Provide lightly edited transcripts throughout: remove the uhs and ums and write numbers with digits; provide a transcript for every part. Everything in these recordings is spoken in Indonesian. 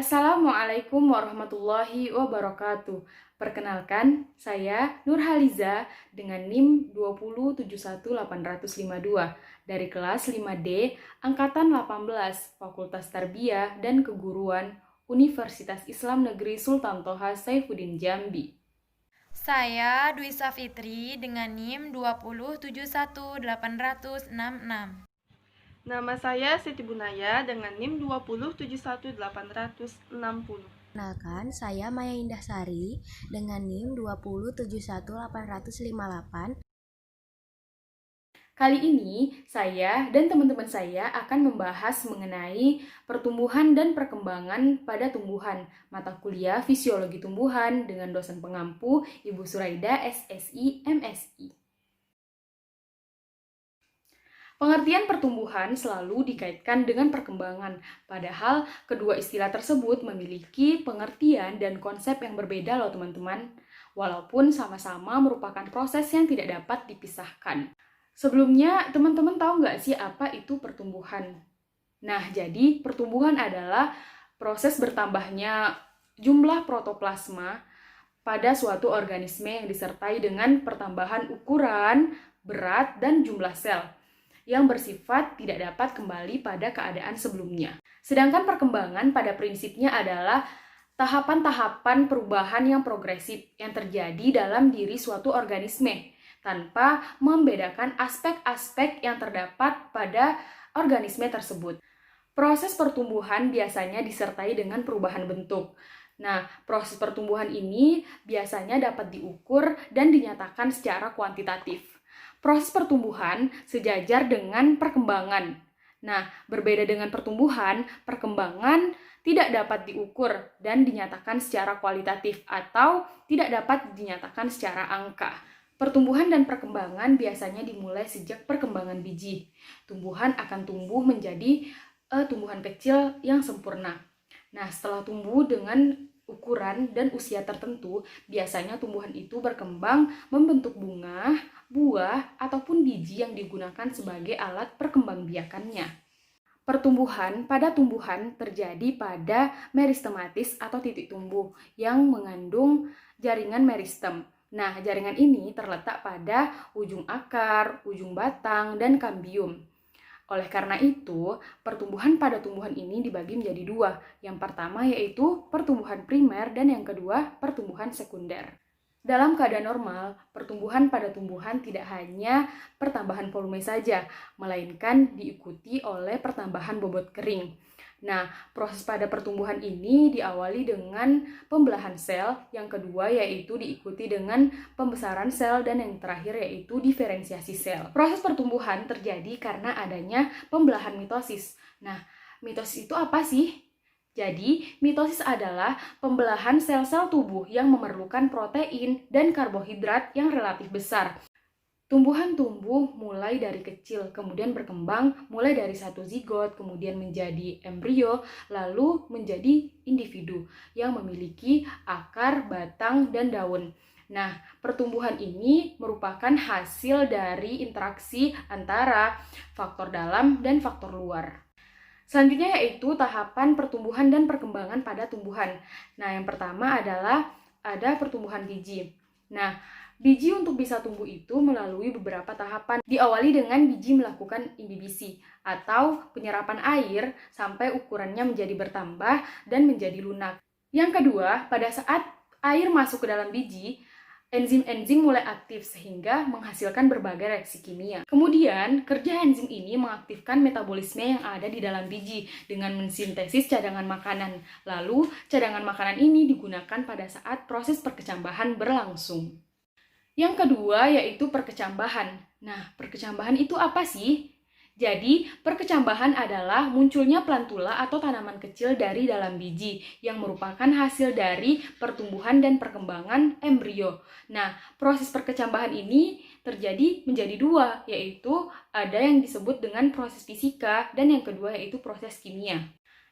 Assalamualaikum warahmatullahi wabarakatuh. Perkenalkan, saya Nurhaliza dengan NIM 2071852 dari kelas 5D Angkatan 18 Fakultas Tarbiyah dan Keguruan Universitas Islam Negeri Sultan Toha Saifuddin Jambi. Saya Dwi Safitri dengan NIM 2071866. Nama saya Siti Bunaya dengan NIM 2071860. Perkenalkan, saya Maya Indahsari dengan NIM 2071858. Kali ini, saya dan teman-teman saya akan membahas mengenai pertumbuhan dan perkembangan pada tumbuhan, mata kuliah Fisiologi Tumbuhan dengan dosen pengampu Ibu Suraida SSI MSI. Pengertian pertumbuhan selalu dikaitkan dengan perkembangan, padahal kedua istilah tersebut memiliki pengertian dan konsep yang berbeda loh teman-teman, walaupun sama-sama merupakan proses yang tidak dapat dipisahkan. Sebelumnya, teman-teman tahu nggak sih apa itu pertumbuhan? Nah, jadi pertumbuhan adalah proses bertambahnya jumlah protoplasma pada suatu organisme yang disertai dengan pertambahan ukuran, berat, dan jumlah sel yang bersifat tidak dapat kembali pada keadaan sebelumnya. Sedangkan perkembangan pada prinsipnya adalah tahapan-tahapan perubahan yang progresif yang terjadi dalam diri suatu organisme, tanpa membedakan aspek-aspek yang terdapat pada organisme tersebut. Proses pertumbuhan biasanya disertai dengan perubahan bentuk. Nah, proses pertumbuhan ini biasanya dapat diukur dan dinyatakan secara kuantitatif. Proses pertumbuhan sejajar dengan perkembangan. Nah, berbeda dengan pertumbuhan, perkembangan tidak dapat diukur dan dinyatakan secara kualitatif atau tidak dapat dinyatakan secara angka. Pertumbuhan dan perkembangan biasanya dimulai sejak perkembangan biji. Tumbuhan akan tumbuh menjadi tumbuhan kecil yang sempurna. Nah, setelah tumbuh dengan ukuran dan usia tertentu, biasanya tumbuhan itu berkembang membentuk bunga, buah, ataupun biji yang digunakan sebagai alat perkembangbiakannya. Pertumbuhan pada tumbuhan terjadi pada meristematis atau titik tumbuh yang mengandung jaringan meristem. Nah, jaringan ini terletak pada ujung akar, ujung batang, dan kambium. Oleh karena itu, pertumbuhan pada tumbuhan ini dibagi menjadi dua. Yang pertama yaitu pertumbuhan primer dan yang kedua pertumbuhan sekunder. Dalam keadaan normal, pertumbuhan pada tumbuhan tidak hanya pertambahan volume saja, melainkan diikuti oleh pertambahan bobot kering. Nah, proses pada pertumbuhan ini diawali dengan pembelahan sel, yang kedua yaitu diikuti dengan pembesaran sel, dan yang terakhir yaitu diferensiasi sel. Proses pertumbuhan terjadi karena adanya pembelahan mitosis. Nah, mitosis itu apa sih? Jadi, mitosis adalah pembelahan sel-sel tubuh yang memerlukan protein dan karbohidrat yang relatif besar. Tumbuhan tumbuh mulai dari kecil, kemudian berkembang mulai dari satu zigot, kemudian menjadi embrio, lalu menjadi individu yang memiliki akar, batang, dan daun. Nah, pertumbuhan ini merupakan hasil dari interaksi antara faktor dalam dan faktor luar. Selanjutnya yaitu tahapan pertumbuhan dan perkembangan pada tumbuhan. Nah, yang pertama adalah ada pertumbuhan biji. Nah, biji untuk bisa tumbuh itu melalui beberapa tahapan. Diawali dengan biji melakukan imbibisi atau penyerapan air sampai ukurannya menjadi bertambah dan menjadi lunak. Yang kedua, pada saat air masuk ke dalam biji, enzim-enzim mulai aktif sehingga menghasilkan berbagai reaksi kimia. Kemudian, kerja enzim ini mengaktifkan metabolisme yang ada di dalam biji dengan mensintesis cadangan makanan. Lalu, cadangan makanan ini digunakan pada saat proses perkecambahan berlangsung. Yang kedua yaitu perkecambahan. Nah, perkecambahan itu apa sih? Jadi, perkecambahan adalah munculnya plantula atau tanaman kecil dari dalam biji yang merupakan hasil dari pertumbuhan dan perkembangan embrio. Nah, proses perkecambahan ini terjadi menjadi dua, yaitu ada yang disebut dengan proses fisika dan yang kedua yaitu proses kimia.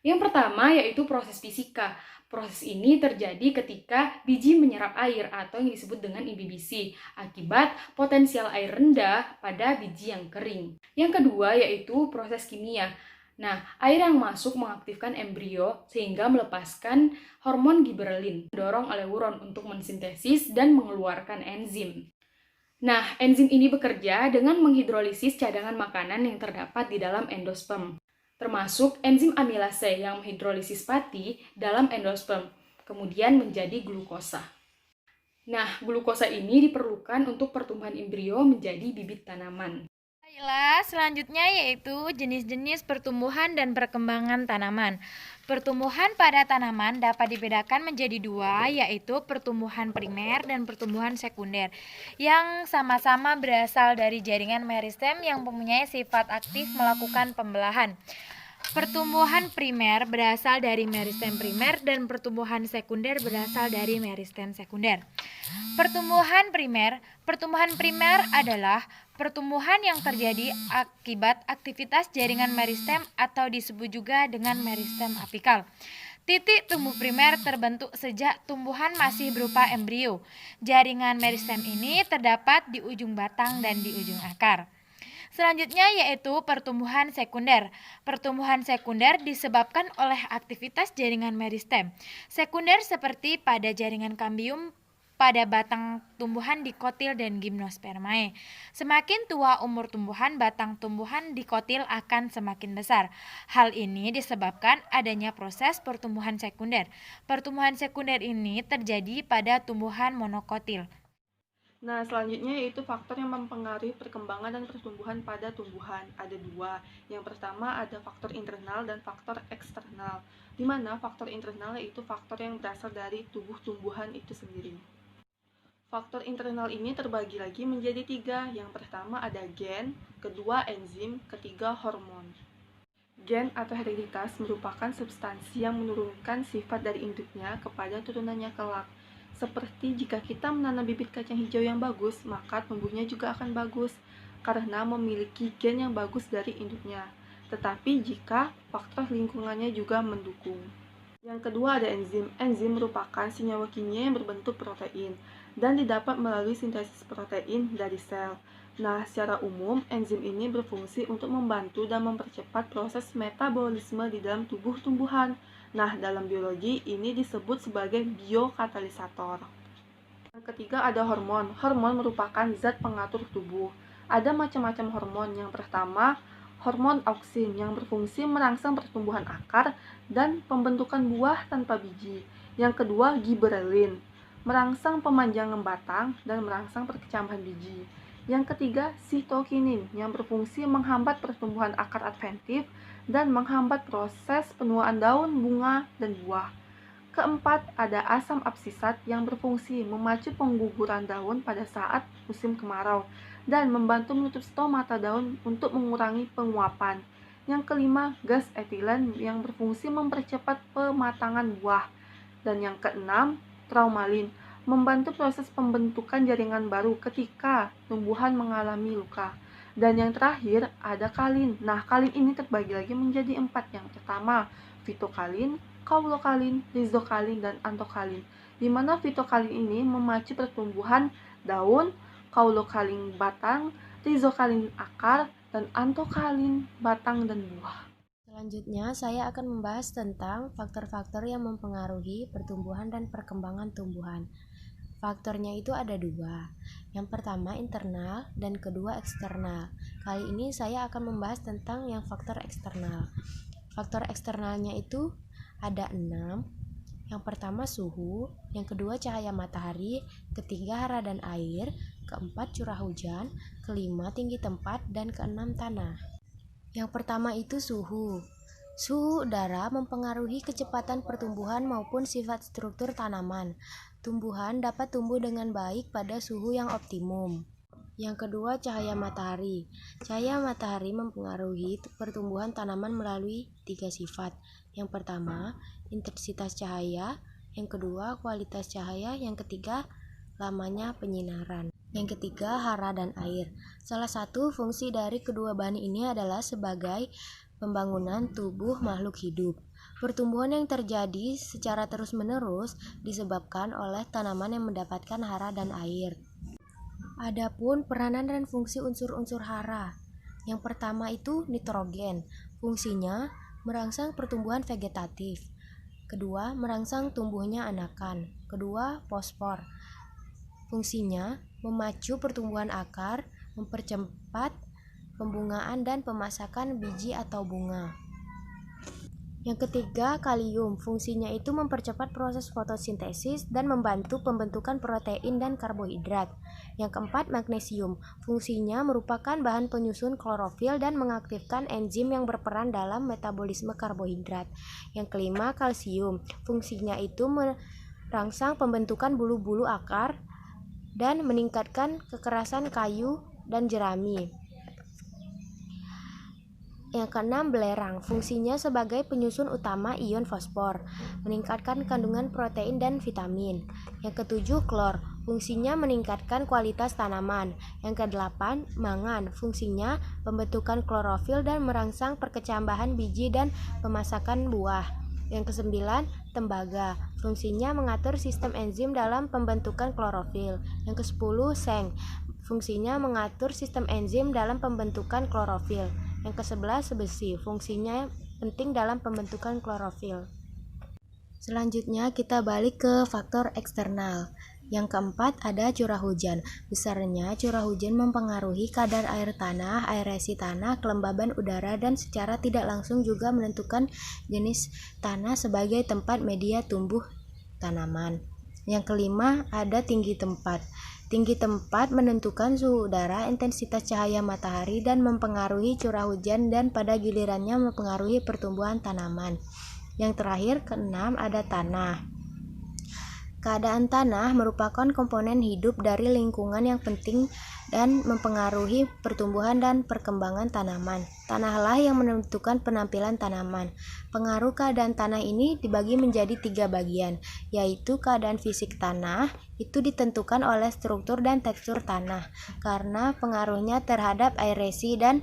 Yang pertama yaitu proses fisika. Proses ini terjadi ketika biji menyerap air atau yang disebut dengan imbibisi akibat potensial air rendah pada biji yang kering. Yang kedua yaitu proses kimia. Nah, air yang masuk mengaktifkan embrio sehingga melepaskan hormon giberelin, mendorong eleuron untuk mensintesis dan mengeluarkan enzim. Nah, enzim ini bekerja dengan menghidrolisis cadangan makanan yang terdapat di dalam endosperm, termasuk enzim amilase yang menghidrolisis pati dalam endosperm, kemudian menjadi glukosa. Nah, glukosa ini diperlukan untuk pertumbuhan embrio menjadi bibit tanaman. Baiklah, selanjutnya yaitu jenis-jenis pertumbuhan dan perkembangan tanaman. Pertumbuhan pada tanaman dapat dibedakan menjadi dua, yaitu pertumbuhan primer dan pertumbuhan sekunder, yang sama-sama berasal dari jaringan meristem yang mempunyai sifat aktif melakukan pembelahan. Pertumbuhan primer berasal dari meristem primer dan pertumbuhan sekunder berasal dari meristem sekunder. Pertumbuhan primer adalah pertumbuhan yang terjadi akibat aktivitas jaringan meristem atau disebut juga dengan meristem apikal. Titik tumbuh primer terbentuk sejak tumbuhan masih berupa embrio. Jaringan meristem ini terdapat di ujung batang dan di ujung akar. Selanjutnya yaitu pertumbuhan sekunder. Pertumbuhan sekunder disebabkan oleh aktivitas jaringan meristem. Sekunder seperti pada jaringan kambium pada batang tumbuhan dikotil dan gimnospermae. Semakin tua umur tumbuhan, batang tumbuhan dikotil akan semakin besar. Hal ini disebabkan adanya proses pertumbuhan sekunder. Pertumbuhan sekunder ini terjadi pada tumbuhan monokotil. Nah, selanjutnya yaitu faktor yang mempengaruhi perkembangan dan pertumbuhan pada tumbuhan. Ada dua. Yang pertama ada faktor internal dan faktor eksternal. Di mana faktor internal yaitu faktor yang berasal dari tubuh tumbuhan itu sendiri. Faktor internal ini terbagi lagi menjadi tiga. Yang pertama ada gen, kedua enzim, ketiga hormon. Gen atau hereditas merupakan substansi yang menurunkan sifat dari induknya kepada turunannya kelak. Seperti jika kita menanam bibit kacang hijau yang bagus, maka tumbuhnya juga akan bagus karena memiliki gen yang bagus dari induknya. Tetapi jika faktor lingkungannya juga mendukung. Yang kedua ada enzim. Enzim merupakan senyawa kimia yang berbentuk protein dan didapat melalui sintesis protein dari sel. Nah, secara umum, enzim ini berfungsi untuk membantu dan mempercepat proses metabolisme di dalam tubuh tumbuhan. Nah, dalam biologi ini disebut sebagai biokatalisator. Yang ketiga ada hormon. Hormon merupakan zat pengatur tubuh. Ada macam-macam hormon. Yang pertama, hormon auksin yang berfungsi merangsang pertumbuhan akar dan pembentukan buah tanpa biji. Yang kedua, giberelin, merangsang pemanjangan batang dan merangsang perkecambahan biji. Yang ketiga, sitokinin yang berfungsi menghambat pertumbuhan akar adventif dan menghambat proses penuaan daun, bunga, dan buah. Keempat, ada asam absisat yang berfungsi memacu pengguguran daun pada saat musim kemarau dan membantu menutup stomata daun untuk mengurangi penguapan. Yang kelima, gas etilen yang berfungsi mempercepat pematangan buah. Dan yang keenam, traumalin, membantu proses pembentukan jaringan baru ketika tumbuhan mengalami luka. Dan yang terakhir ada kalin. Nah, kalin ini terbagi lagi menjadi 4. Yang pertama, fitokalin, kaulokalin, rizokalin, dan antokalin. Di mana fitokalin ini memacu pertumbuhan daun, kaulokalin batang, rizokalin akar, dan antokalin batang dan buah. Selanjutnya, saya akan membahas tentang faktor-faktor yang mempengaruhi pertumbuhan dan perkembangan tumbuhan. Faktornya itu ada dua. Yang pertama internal dan kedua eksternal. Kali ini saya akan membahas tentang yang faktor eksternal. Faktor eksternalnya itu ada 6. Yang pertama suhu, yang kedua cahaya matahari, ketiga hara dan air, keempat curah hujan, kelima tinggi tempat, dan keenam tanah. Yang pertama itu suhu. Suhu udara mempengaruhi kecepatan pertumbuhan maupun sifat struktur tanaman. Tumbuhan dapat tumbuh dengan baik pada suhu yang optimum. Yang kedua, cahaya matahari. Cahaya matahari mempengaruhi pertumbuhan tanaman melalui 3 sifat. Yang pertama, intensitas cahaya. Yang kedua, kualitas cahaya. Yang ketiga, lamanya penyinaran. Yang ketiga, hara dan air. Salah satu fungsi dari kedua bahan ini adalah sebagai pembangunan tubuh makhluk hidup. Pertumbuhan yang terjadi secara terus-menerus disebabkan oleh tanaman yang mendapatkan hara dan air. Adapun peranan dan fungsi unsur-unsur hara. Yang pertama itu nitrogen, Fungsinya merangsang pertumbuhan vegetatif. Kedua, merangsang tumbuhnya anakan. Kedua, fosfor. Fungsinya memacu pertumbuhan akar, mempercepat pembungaan dan pemasakan biji atau bunga. Yang ketiga, kalium. Fungsinya itu mempercepat proses fotosintesis dan membantu pembentukan protein dan karbohidrat. Yang keempat, magnesium. Fungsinya merupakan bahan penyusun klorofil dan mengaktifkan enzim yang berperan dalam metabolisme karbohidrat. Yang kelima, kalsium. Fungsinya itu merangsang pembentukan bulu-bulu akar dan meningkatkan kekerasan kayu dan jerami. Yang keenam, belerang. Fungsinya sebagai penyusun utama ion fosfor, meningkatkan kandungan protein dan vitamin. Yang ketujuh, klor. Fungsinya meningkatkan kualitas tanaman. Yang kedelapan, mangan. Fungsinya pembentukan klorofil dan merangsang perkecambahan biji dan pemasakan buah. Yang kesembilan, tembaga. Fungsinya mengatur sistem enzim dalam pembentukan klorofil. Yang kesepuluh, seng. Fungsinya mengatur sistem enzim dalam pembentukan klorofil. Yang ke-11, besi. Fungsinya penting dalam pembentukan klorofil. Selanjutnya kita balik ke faktor eksternal. Yang keempat ada curah hujan. Besarnya curah hujan mempengaruhi kadar air tanah, aerasi tanah, kelembaban udara, dan secara tidak langsung juga menentukan jenis tanah sebagai tempat media tumbuh tanaman. Yang kelima ada tinggi tempat. Tinggi tempat menentukan suhu udara, intensitas cahaya matahari, dan mempengaruhi curah hujan dan pada gilirannya mempengaruhi pertumbuhan tanaman. Yang terakhir, keenam, ada tanah. Keadaan tanah merupakan komponen hidup dari lingkungan yang penting dan mempengaruhi pertumbuhan dan perkembangan tanaman. Tanahlah yang menentukan penampilan tanaman. Pengaruh keadaan tanah ini dibagi menjadi 3 bagian, yaitu keadaan fisik tanah, itu ditentukan oleh struktur dan tekstur tanah, karena pengaruhnya terhadap aerasi dan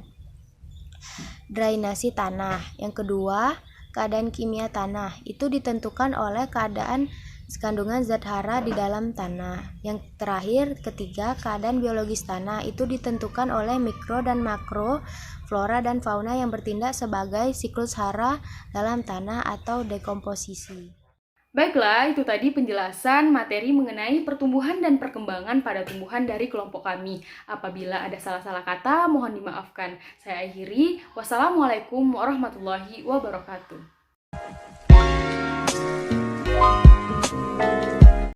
drainasi tanah. Yang kedua, keadaan kimia tanah, itu ditentukan oleh keadaan kandungan zat hara di dalam tanah. Yang terakhir, ketiga, keadaan biologis tanah, itu ditentukan oleh mikro dan makro flora dan fauna yang bertindak sebagai siklus hara dalam tanah atau dekomposisi. Baiklah, itu tadi penjelasan materi mengenai pertumbuhan dan perkembangan pada tumbuhan dari kelompok kami. Apabila ada salah-salah kata, mohon dimaafkan. Saya akhiri. Wassalamualaikum warahmatullahi wabarakatuh.